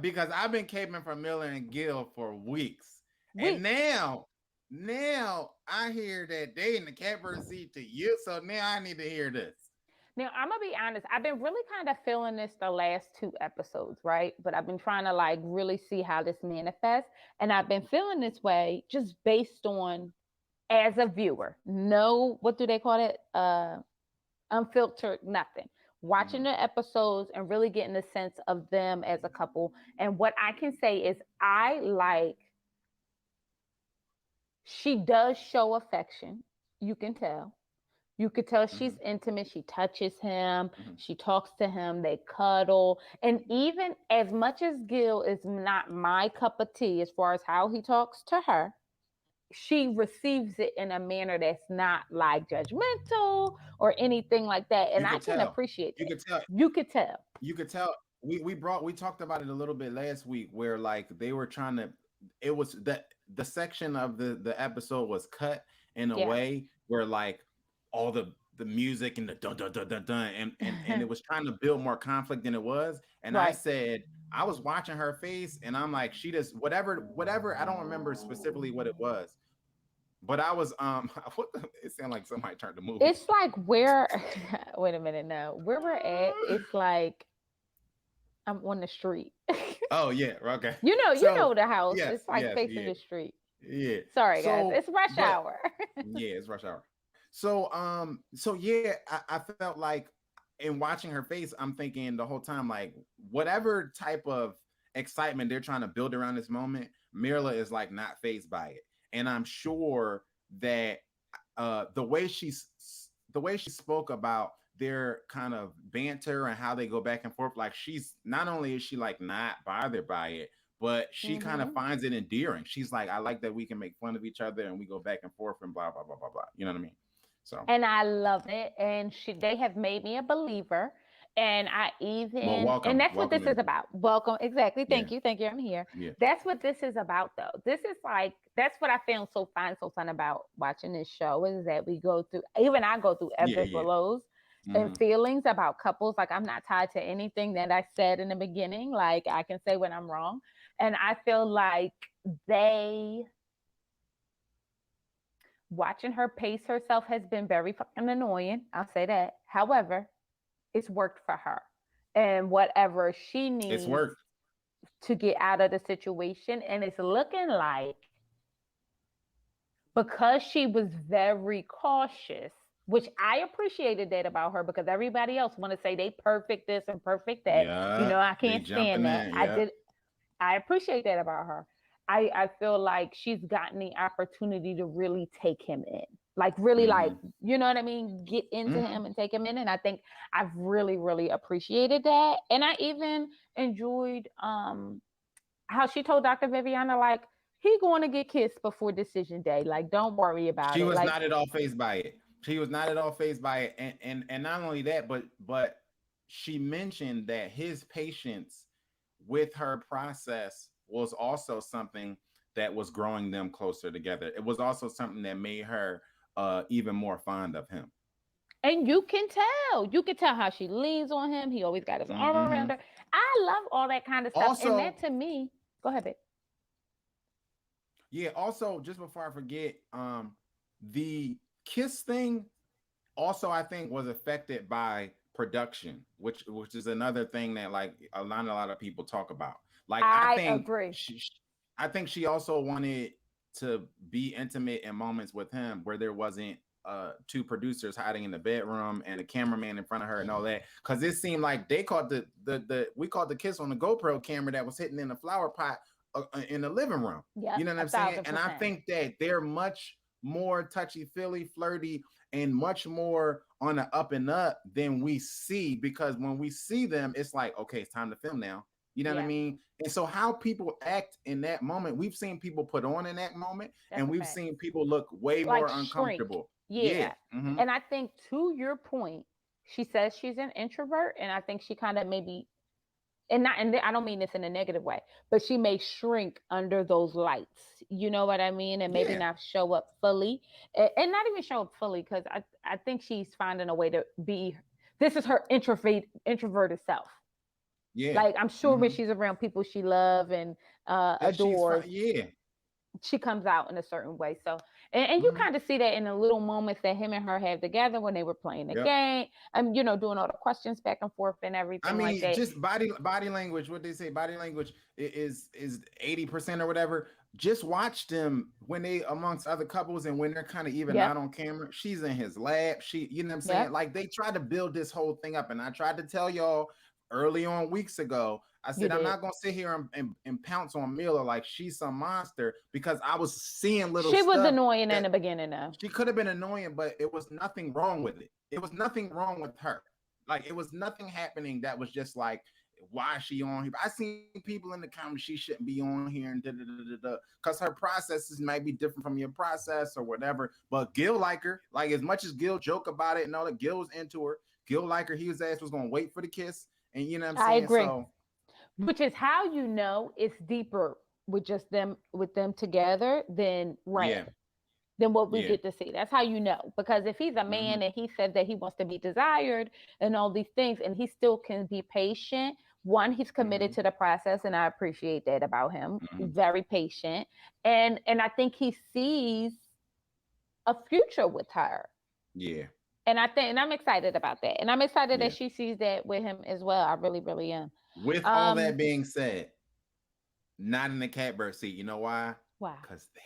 because I've been caping for Miller and Gill for weeks, and we now I hear that they in the catbird seat to you. So now I need to hear this. now I'm gonna be honest. I've been really kind of feeling this the last two episodes, right? But I've been trying to like really see how this manifests, and I've been feeling this way just based on as a viewer. No, what do they call it? Unfiltered nothing. Watching Mhm. the episodes and really getting a sense of them as a couple. And what I can say is I like she does show affection. You can tell. You could tell she's Mhm. intimate. She touches him. Mhm. She talks to him. They cuddle. And even as much as Gil is not my cup of tea as far as how he talks to her, she receives it in a manner that's not like judgmental or anything like that. And You I could can tell. appreciate You that. could tell. You could tell. You could tell. We talked about it a little bit last week, where like they were trying to. It was that the section of the episode was cut in a Yeah. way where like all the music and the dun dun dun dun dun and it was trying to build more conflict than it was. And I Right. said I was watching her face, and I'm like, she just whatever. I don't remember specifically what it was, but I was what it sounded like somebody turned the movie. It's like where, wait a minute now, where we're at, it's like I'm on the street. Oh yeah, okay. You So know the house. yes, It's like yes, facing yeah, the street. yeah. Sorry, guys. So, It's rush but hour. yeah, it's rush hour. So yeah, I felt like in watching her face, I'm thinking the whole time, like whatever type of excitement they're trying to build around this moment, Mirla is like not phased by it, and I'm sure that the way she spoke about their kind of banter and how they go back and forth, like she's not only is she like not bothered by it, but she kind of Hmm. finds it endearing. She's like, I like that we can make fun of each other and we go back and forth and blah blah blah blah blah. You know what I mean? So, And I love it. And they have made me a believer. And well, and welcome, that's what welcome this is in. about. Welcome. Exactly. Yeah, Thank you. Thank you. I'm here. yeah, That's what this is about, though. This is like, that's what I found so fun about watching this show is that we go through, even I go through yeah, ebbs and yeah. flows and Mm-hmm. feelings about couples. Like, I'm not tied to anything that I said in the beginning. Like, I can say when I'm wrong. And I feel like they, watching her pace herself has been very fucking annoying. I'll say that. However, it's worked for her. And whatever she It's needs work. to get out of the situation. And it's looking like because she was very cautious, which I appreciated that about her because everybody else want to say they perfect this and perfect that. Yeah, I they can't stand jumping that. in. Yeah. I appreciate that about her. I feel like she's gotten the opportunity to really take him in. Like really like, Mm-hmm. you know what I mean? Get into Mm-hmm. him and take him in. And I think I've really, really appreciated that. And I even enjoyed how she told Dr. Viviana, like, he going to get kissed before decision day. Like, don't worry about She it. was Like, not at all phased by it. She was not at all phased by it, and not only that, but she mentioned that his patience with her process was also something that was growing them closer together. It was also something that made her even more fond of him. and you can tell how she leans on him. He always got his arm around Mm-hmm. her. I love all that kind of stuff. And that Also, to me, go ahead, babe. yeah. Also, just before I forget, the kiss thing also I think was affected by production, which is another thing that like a lot of people talk about. Like I agree. I think she also wanted to be intimate in moments with him where there wasn't two producers hiding in the bedroom and a cameraman in front of her and all that, because it seemed like they caught the we caught the kiss on the GoPro camera that was hitting in the flower pot in the living room. Yep, You know what a I'm saying? thousand And I percent. think that they're much more touchy feely, flirty, and much more on the up and up than we see, because when we see them, it's like, okay, it's time to film now. You know what I Yeah, mean? And so how people act in that moment, we've seen people put on in that moment, that's and a we've fact. seen people look way Like more shrink. uncomfortable. Yeah. Yeah. Mm-hmm. And I think to your point, she says she's an introvert, and I think she kind of maybe and I don't mean this in a negative way, but she may shrink under those lights. You know what I mean? And maybe Yeah. not show up fully, and not even show up fully, because I think she's finding a way to be. This is her introverted self. Yeah. Like, I'm sure when she's around people she love and If she's fine, adores, yeah. she comes out in a certain way. So, and you hmm kind of see that in the little moments that him and her have together when they were playing the Yep. game. Doing all the questions back and forth and I everything like mean, that. just body language. What they say, body language is 80% or whatever. Just watch them when they amongst other couples and when they're kind of even Yep. out on camera. She's in his lap. You know what I'm saying? Yep. Like they tried to build this whole thing up, and I tried to tell y'all early on weeks ago. I You said I'm did. not gonna sit here and pounce on Mila like she's some monster because I was seeing little She was stuff annoying in that the beginning, though. she could have been annoying, but it was nothing wrong with it. It was nothing wrong with her. Like it was nothing happening that was just like, why is she on here? I seen people in the comments, she shouldn't be on here and because her processes might be different from your process or whatever. But Gil like her, like as much as Gil joke about it and all that, Gil was into her. Gil like her. He was asked was gonna wait for the kiss, and you know what I'm I saying. agree. So Which is how you know it's deeper with just them, with them together, than yeah, what we yeah, get to see. That's how you know. Because if he's a mm-hmm, man and he says that he wants to be desired and all these things, and he still can be patient, one, he's committed mm-hmm, to the process, and I appreciate that about him. mm-hmm, Very patient, and I think he sees a future with her. yeah, And I think, and I'm excited about that, and I'm excited that yeah. she sees that with him as well. I really, really am. With all that Um, being said, not in the catbird seat. You know why? wow. Because they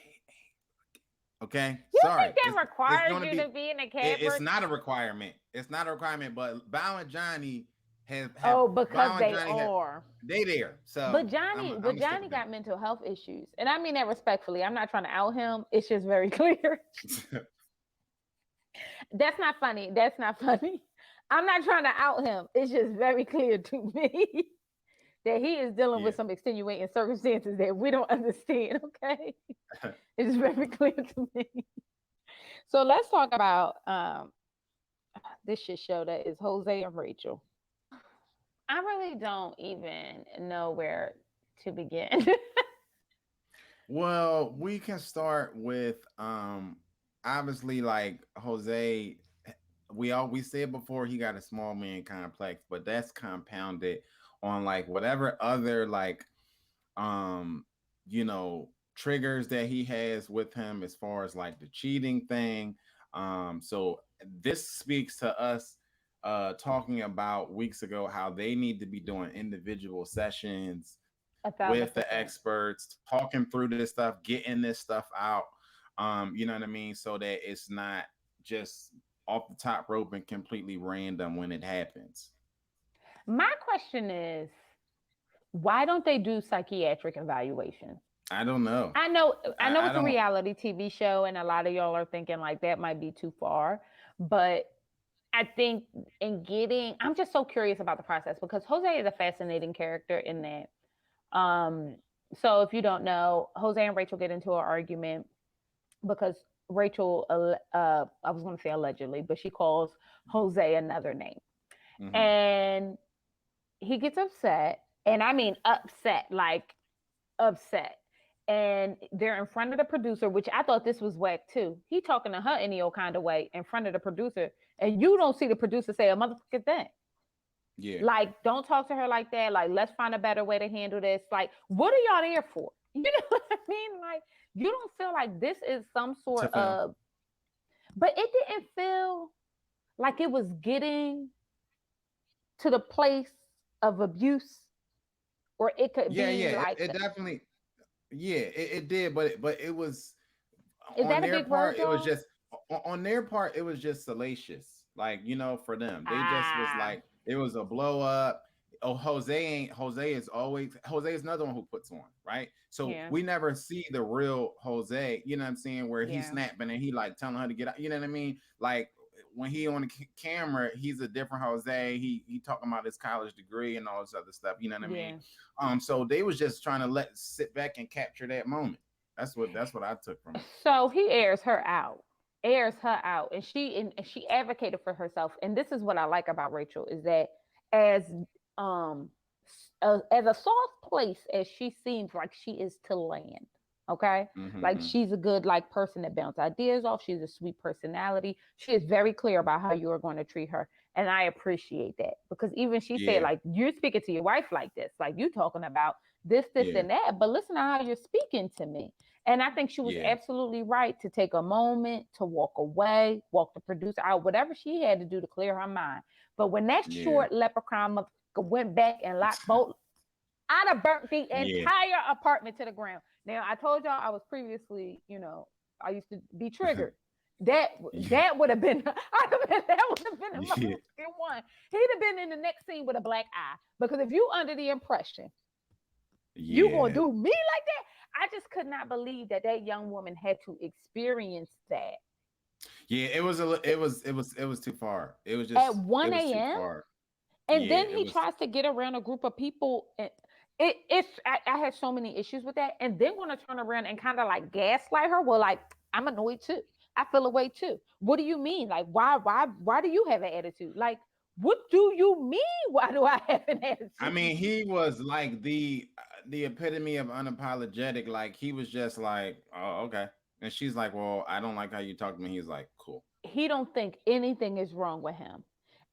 okay. You Sorry, think that it's requires gonna you to be. be in a It's catbird? not a requirement. It's not a requirement. But Bao and Johnny have Oh, because Bao and they Johnny have are. they there. But So I'm Johnny, I'm but gonna stick Johnny with them. got mental health issues, and I mean that respectfully. I'm not trying to out him. It's just very clear. That's not funny. That's not funny. I'm not trying to out him. It's just very clear to me that he is dealing with Yeah. some extenuating circumstances that we don't understand. Okay, it's very clear to me. So let's talk about this shit show that is Jose and Rachel. I really don't even know where to begin. Well, we can start with obviously like Jose. We said before he got a small man complex, but that's compounded on like whatever other like you know triggers that he has with him as far as like the cheating thing. So this speaks to us talking about weeks ago how they need to be doing individual sessions A with thousand the percent. experts, talking through this stuff, getting this stuff out. You know what I mean, so that it's not just off the top rope and completely random when it happens. My question is, why don't they do psychiatric evaluations? I don't know. I know I it's a don't. reality TV show, and a lot of y'all are thinking like that might be too far. But I think I'm just so curious about the process, because Jose is a fascinating character in that. Um, so if you don't know, Jose and Rachel get into an argument because Rachel, I was going to say allegedly, but she calls Jose another name, Mm-hmm. and he gets upset, and I mean upset, like upset. And they're in front of the producer, which I thought this was whack too. He talking to her any old kind of way in front of the producer, and you don't see the producer say a motherfucking thing. Yeah. Like, don't talk to her like that. Like, let's find a better way to handle this. Like, what are y'all there for? You know what I mean? Like, you don't feel like this is some To sort film. of, but it didn't feel like it was getting to the place of abuse, or it could Yeah, be yeah. like, It definitely. Yeah, it did, but it was is on that a their big word, part. It was y'all? just on their part. It was just salacious. Like for them, they just was Ah, like it was a blow up. Oh, Jose is always Jose is another one who puts on right. So yeah, we never see the real Jose. You know what I'm saying? Where he's yeah, snapping and he like telling her to get out. You know what I mean? Like when he on the camera, he's a different Jose. He talking about his college degree and all this other stuff. You know what I mean? yeah. So they was just trying to let sit back and capture that moment. That's what I took from it. So he airs her out, and she advocated for herself. And this is what I like about Rachel, is that as as a soft place as she seems like she is to land, Okay. Like Mm-hmm. she's a good like person that bounce ideas off. She's a sweet personality. She is very clear about how you are going to treat her. And I appreciate that because even she said, Yeah. like, you're speaking to your wife like this, like you talking about this, Yeah. and that. But listen to how you're speaking to me. And I think she was Yeah. absolutely right to take a moment to walk away, walk the producer out, whatever she had to do to clear her mind. But when that Yeah. short leprechaun went back and locked both, I'd have burnt the Yeah. entire apartment to the ground. Now I told y'all I was previously, I used to be triggered. That Yeah. that would have been, that would have been a Yeah. motherfucking one. He'd have been in the next scene with a black eye. Because if you under the impression you gonna Yeah. do me like that, I just could not believe that that young woman had to experience that Yeah. It was it was too far. at It 1 was too a.m. far. And Yeah. then It he was. tries to get around a group of people. And I had so many issues with that. And then want to turn around and kind of like gaslight her. Well, like, I'm annoyed too. I feel away too. What do you mean? Like, why do you have an attitude? Like, what do you mean? Why do I have an I attitude? mean, he was like the epitome of unapologetic. Like he was just like, oh, okay. And she's like, well, I don't like how you talk to me. He's like, cool. He don't think anything is wrong with him.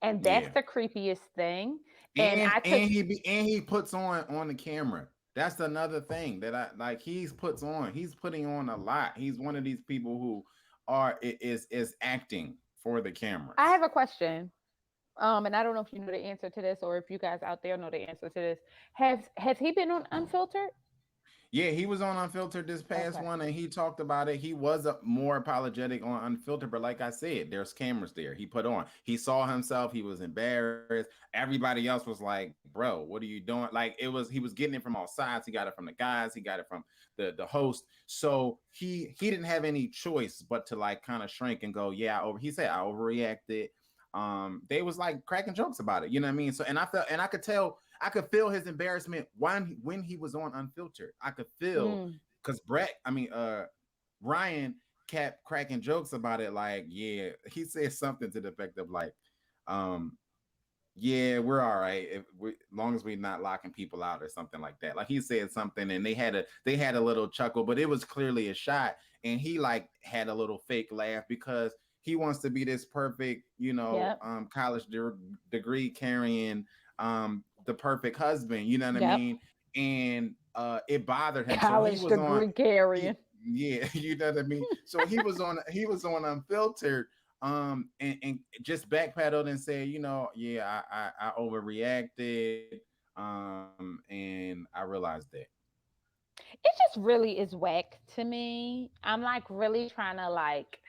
And that's Yeah. the creepiest thing. And And I took and he puts on the camera. That's another thing that I like. He's putting on a lot. He's one of these people who is acting for the I cameras. have a question. And I don't know if you know the answer to this or if you guys out there know the answer to this. Has he been on Unfiltered? Yeah, he was on Unfiltered this past Okay. one, and he talked about it. He was more apologetic on Unfiltered, but like I said, there's cameras there. He put on. He saw himself. He was embarrassed. Everybody else was like, "Bro, what are you doing?" Like it was. He was getting it from all sides. He got it from the guys. He got it from the host. So he didn't have any choice but to like kind of shrink and go, "Yeah, He said I overreacted. They was like cracking jokes about it. You know what I mean? So and I felt and I could feel his embarrassment when he was on Unfiltered. I could feel Mm, because Ryan kept cracking jokes about it. Like, yeah, he said something to the effect of like, um, yeah, we're all right if we, long as we're not locking people out or something like that. Like he said something, and they had a little chuckle, but it was clearly a shot, and he like had a little fake laugh because he wants to be this perfect, yep. college degree carrying, the perfect husband. You know what I Yep. mean? And it bothered him, so he College was on. degree carrying. He, yeah, you know what I mean. So he was on Unfiltered, and just backpedaled and said, yeah, I overreacted, and I realized that. It just really is whack to me. I'm like really trying to like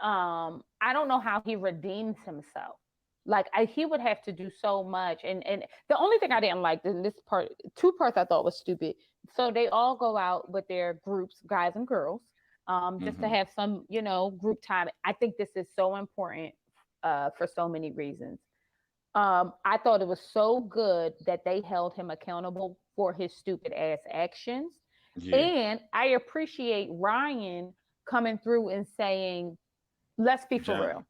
I don't know how he redeems himself. Like he would have to do so much. And the only thing I didn't like in this part, two parts I thought was stupid. So they all go out with their groups, guys and girls, just to Hmm. have some, group time. I think this is so important for so many reasons. I thought it was so good that they held him accountable for his stupid ass actions. Yeah, And I appreciate Ryan coming through and saying, let's be for Johnny. real.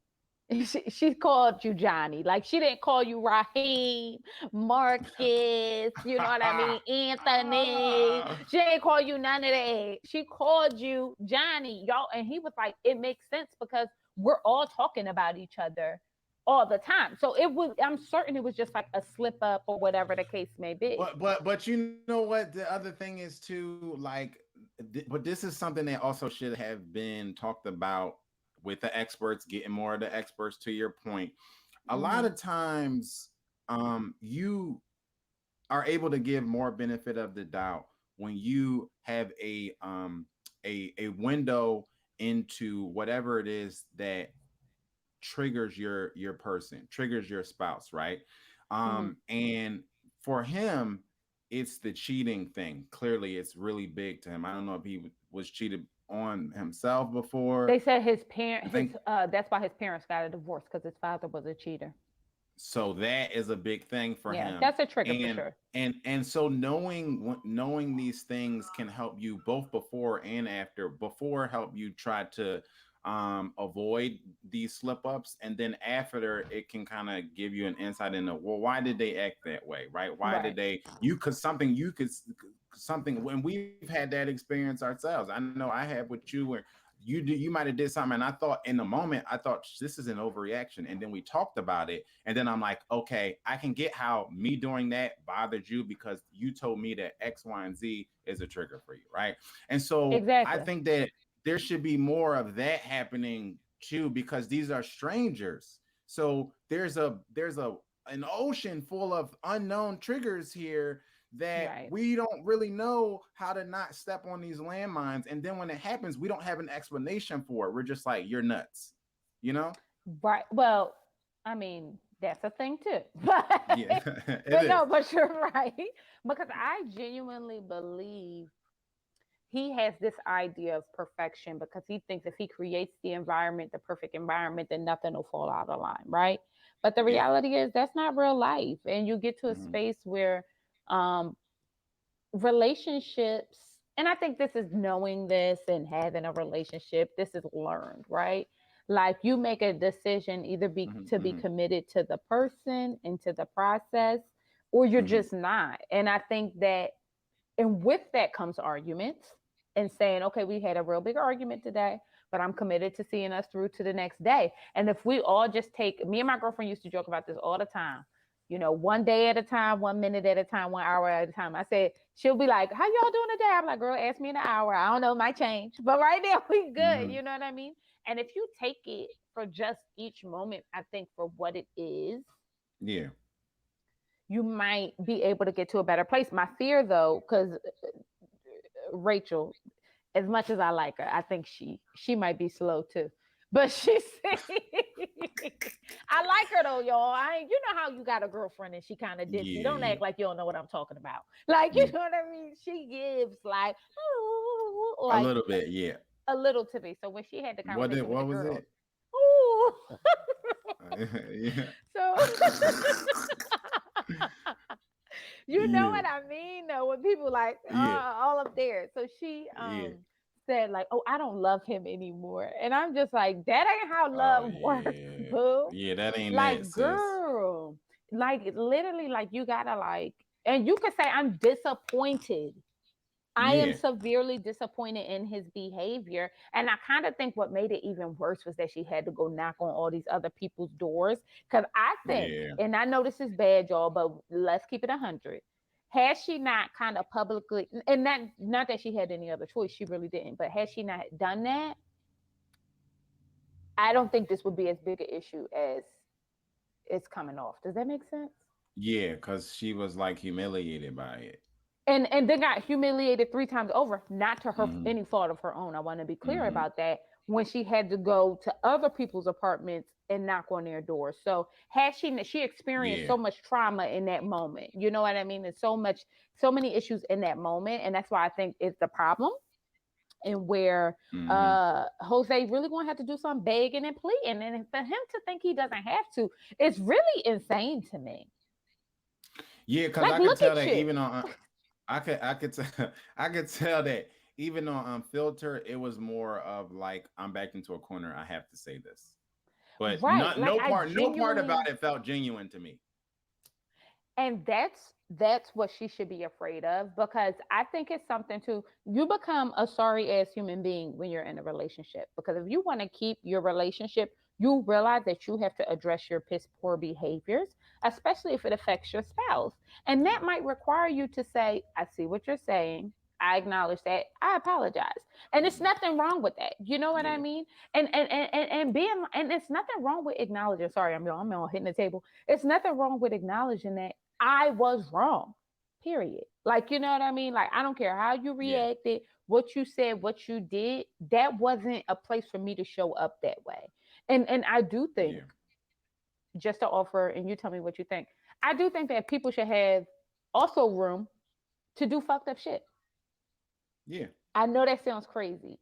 She called you Johnny. Like she didn't call you Raheem, Marcus, you know what I mean? Anthony. She didn't call you none of that. She called you Johnny. Y'all, and he was like, it makes sense because we're all talking about each other all the time. So I'm certain it was just like a slip up or whatever the case may be. But you know what? The other thing is too, like, but this is something that also should have been talked about with the experts, getting more of the experts. To your point, a lot Mm-hmm. of times, you are able to give more benefit of the doubt when you have a window into whatever it is that triggers your person, triggers your spouse, right? Mm-hmm. And for him, it's the cheating thing. Clearly, it's really big to him. I don't know if he was cheated on himself before. They said I think that's why his parents got a divorce because his father was a cheater. so. That is a big thing for Yeah, him. that's a trigger for And sure. so knowing these things can help you both before and after. Before help you try to avoid these slip ups, and then after it can kind of give you an insight into, well, why did they act that way, right? Why did Right. they something when we've had that experience ourselves. I know I have with you where you might have did something, and I thought in the moment, I thought this is an overreaction, and then we talked about it, and then I'm like, okay, I can get how me doing that bothered you because you told me that X, Y, and Z is a trigger for you, right? And so I Exactly. think that there should be more of that happening too, because these are strangers. So there's a an ocean full of unknown triggers here that Right. we don't really know how to not step on these landmines. And then when it happens, we don't have an explanation for it. We're just like, you're nuts, you know? Right. Well, I mean, that's a thing too. Yeah, it But no, is. but you're right. Because I genuinely believe he has this idea of perfection because he thinks if he creates the environment, the perfect environment, then nothing will fall out of line, right? But the Yeah. reality is that's not real life. And you get to a Hmm. space where um relationships, and I think this is knowing this and having a relationship, this is learned, right? Like you make a decision either be Hmm. to be Hmm. committed to the person and to the process, or you're Hmm. just not. And I think that, and with that comes arguments and saying, okay, we had a real big argument today, but I'm committed to seeing us through to the next day. And if we all just take, me and my girlfriend used to joke about this all the time, you know, one day at a time, 1 minute at a time, 1 hour at a time. I said, she'll be like, how y'all doing today? I'm like, girl, ask me in an hour. I don't know, it might change. But right now we good. Hmm. You know what I mean? And if you take it for just each moment, I think for what it is, Yeah. you might be able to get to a better place. My fear though, because Rachel, as much as I like her, I think she might be slow too. But she said, I like her though, y'all. I ain't, you know how you got a girlfriend and she kind of ditzy. Yeah. Don't Yeah. act like you don't know what I'm talking about. Like, you Yeah. know what I mean? She gives like, ooh, A like little bit. Yeah. a little to me. So when she had the conversation with the What was girls, it? ooh. Yeah. So you know Yeah. what I mean though, when people like Yeah. all up there. So she Yeah. said like, oh, I don't love him anymore. And I'm just like, that ain't how Oh love works, yeah. boo. Yeah, that ain't it, Like, sis. girl, like literally, like you gotta like, and you could say I'm disappointed. I am Yeah. severely disappointed in his behavior. And I kind of think what made it even worse was that she had to go knock on all these other people's doors. Because I think, Yeah. and I know this is bad, y'all, but let's keep it 100. Had she not kind of publicly, and not that she had any other choice, she really didn't, but had she not done that, I don't think this would be as big an issue as it's coming off. Does that make sense? Yeah, because she was like humiliated by it. And then got humiliated 3 times over, not to her Hmm. any fault of her own. I want to be clear Hmm. about that. When she had to go to other people's apartments and knock on their doors, so had she experienced Yeah. so much trauma in that moment. You know what I mean? There's so many issues in that moment, and that's why I think it's the problem. And where Hmm. Jose really gonna have to do some begging and pleading, and for him to think he doesn't have to, it's really insane to me. Yeah, because Like, I could look tell at that you. even on I could tell I could tell that even on Unfiltered, it was more of like, I'm backed into a corner. I have to say this, but Right. not Like, I no part about genuinely, it felt genuine to me. and that's what she should be afraid of, because I think it's something to, you become a sorry ass human being when you're in a relationship, because if you want to keep your relationship, you realize that you have to address your piss poor behaviors, especially if it affects your spouse. And that might require you to say, I see what you're saying, I acknowledge that, I apologize. And it's Mhm. nothing wrong with that, you know what I Yeah. mean? And being, and it's nothing wrong with acknowledging, sorry, I'm all hitting the table, it's nothing wrong with acknowledging that I was wrong. Period. Like, you know what I mean? Like, I don't care how you Yeah. reacted, what you said, what you did. That wasn't a place for me to show up that way. And I do Yeah. think, just to offer, and you tell me what you think. I do think that people should have also room to do fucked up shit. Yeah. I know that sounds crazy,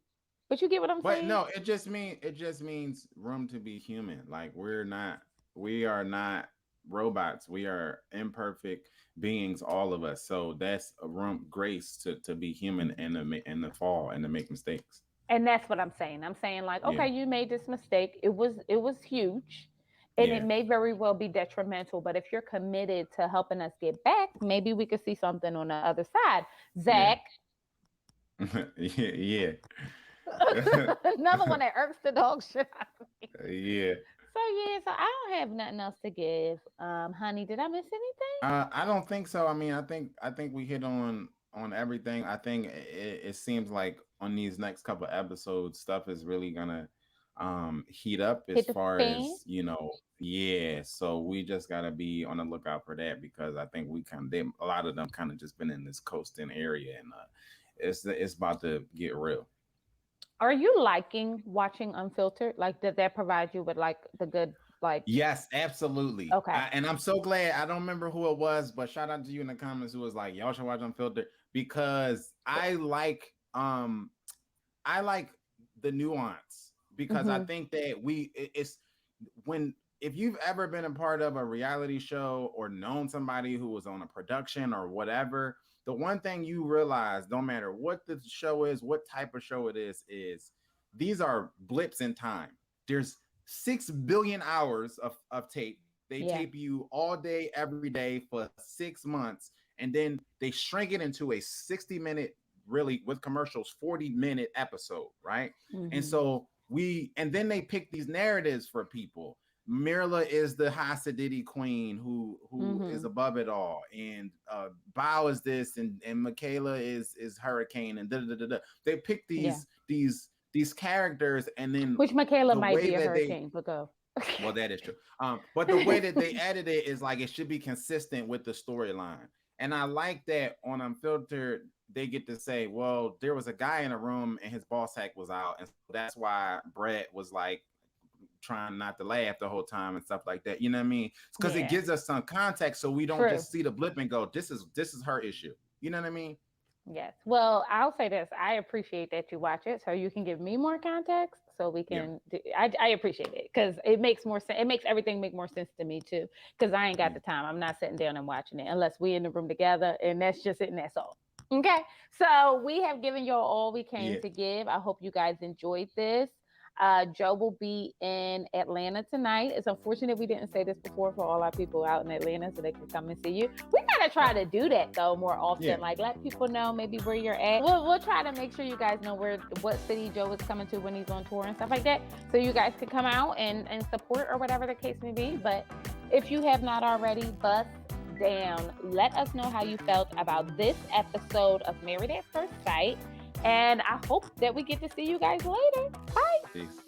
but you get what I'm But saying? no, it just means room to be human. Like, we are not robots. We are imperfect beings, all of us. So that's a room grace to be human and and to fall and to make mistakes. And that's what I'm saying. I'm saying like, Yeah, okay, you made this mistake. It was huge, and it yeah, may very well be detrimental. But if you're committed to helping us get back, maybe we could see something on the other side. yeah, Zach, yeah, yeah, another one that irks the dog shit out of me. yeah. So yeah, so I don't have nothing else to give. Honey, did I miss anything? I don't think so. I mean, I think we hit on everything. I think it seems like on these next couple episodes, stuff is really gonna heat up as Hit the far fan. as yeah. So we just gotta be on the lookout for that because I think we a lot of them kind of just been in this coasting area and it's about to get real. Are you liking watching Unfiltered? Like, did that provide you with like the good like? Yes, absolutely. Okay. And I'm so glad. I don't remember who it was, but shout out to you in the comments who was like, y'all should watch Unfiltered because I like the nuance because I Mm-hmm. think that it's when if you've ever been a part of a reality show or known somebody who was on a production or whatever, the one thing you realize, no matter what the show is, what type of show it is these are blips in time. There's 6 billion hours of tape. They Yeah. tape you all day, every day for 6 months, and then they shrink it into a 60-minute, really with commercials, 40-minute episode, right? And Mm-hmm. so and then they pick these narratives for people. Mirla is the Hasidity queen who is Mm-hmm. above it all, and Bao is this, and Michaela is Hurricane, and da da da da. They pick Yeah. these characters, and then Which Michaela the might way be a that they hurricane, but go. well, that is true. But the way that they edit it is like it should be consistent with the storyline. And I like that on Unfiltered, they get to say, well, there was a guy in a room and his ball sack was out. And so that's why Brett was like trying not to laugh the whole time and stuff like that. You know what I mean? It's because it Yeah. gives us some context so we don't True. just see the blip and go, this is her issue. You know what I mean? Yes. Well, I'll say this. I appreciate that you watch it so you can give me more context so we Yeah. can do, I appreciate it because it makes more sense. It makes everything make more sense to me too because I ain't got Yeah. the time. I'm not sitting down and watching it unless we in the room together and that's just it and that's all. Okay. So we have given y'all all we came Yeah. to give. I hope you guys enjoyed this. Joe will be in Atlanta tonight. It's unfortunate we didn't say this before for all our people out in Atlanta so they can come and see you. We gotta try to do that though more often. Yeah. Like let people know maybe where you're at. We'll try to make sure you guys know what city Joe is coming to when he's on tour and stuff like that. So you guys can come out and support or whatever the case may be. But if you have not already, bust down. Let us know how you felt about this episode of Married at First Sight. And I hope that we get to see you guys later. Bye. Peace.